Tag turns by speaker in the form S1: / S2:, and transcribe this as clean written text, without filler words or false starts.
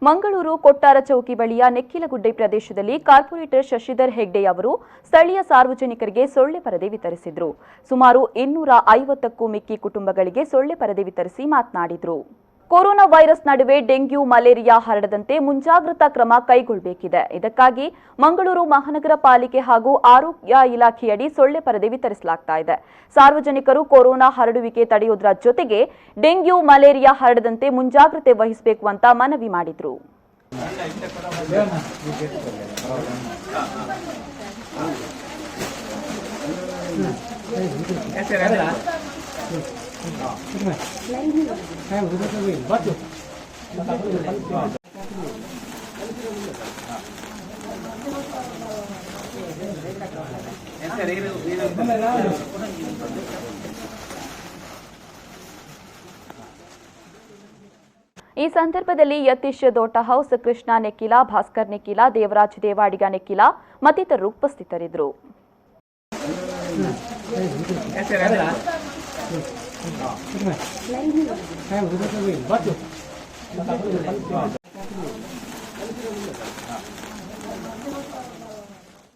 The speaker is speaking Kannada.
S1: ಮಂಗಳೂರು ಕೊಟ್ಟಾರ ಚೌಕಿ ಬಳಿಯ ನೆಕ್ಕಿಲಗುಡ್ಡೆ ಪ್ರದೇಶದಲ್ಲಿ ಕಾರ್ಪೊರೇಟರ್ ಶಶಿಧರ್ ಹೆಗ್ಡೆ ಅವರು ಸ್ಥಳೀಯ ಸಾರ್ವಜನಿಕರಿಗೆ ಸೊಳ್ಳೆ ಪರದೆ ವಿತರಿಸಿದರು. ಸುಮಾರು 250ಕ್ಕೂ ಮಿಕ್ಕಿ ಕುಟುಂಬಗಳಿಗೆ ಸೊಳ್ಳೆ ಪರದೆ ವಿತರಿಸಿ ಮಾತನಾಡಿದರು. ಕೊರೋನಾ ವೈರಸ್ ನಡುವೆ ಡೆಂಗ್ಯೂ ಮಲೇರಿಯಾ ಹರಡದಂತೆ ಮುಂಜಾಗ್ರತಾ ಕ್ರಮ ಕೈಗೊಳ್ಳಬೇಕಿದೆ. ಇದಕ್ಕಾಗಿ ಮಂಗಳೂರು ಮಹಾನಗರ ಪಾಲಿಕೆ ಹಾಗೂ ಆರೋಗ್ಯ ಇಲಾಖೆಯಡಿ ಸೊಳ್ಳೆ ಪರದೆ ವಿತರಿಸಲಾಗ್ತಾ ಇದೆ. ಸಾರ್ವಜನಿಕರು ಕೊರೋನಾ ಹರಡುವಿಕೆ ತಡೆಯುವುದರ ಜೊತೆಗೆ ಡೆಂಗ್ಯೂ ಮಲೇರಿಯಾ ಹರಡದಂತೆ ಮುಂಜಾಗ್ರತೆ ವಹಿಸಬೇಕು ಅಂತ ಮನವಿ ಮಾಡಿದರು. ಈ ಸಂದರ್ಭದಲ್ಲಿ ಯತೀಶ್ ದೋಟ ಹೌಸ್, ಕೃಷ್ಣ ನೆಕ್ಕಿಲ, ಭಾಸ್ಕರ್ ನೆಕ್ಕಿಲ, ದೇವರಾಜ್ ದೇವಾಡಿಗ ನೆಕ್ಕಿಲ ಮತ್ತಿತರರು ಉಪಸ್ಥಿತರಿದ್ದರು.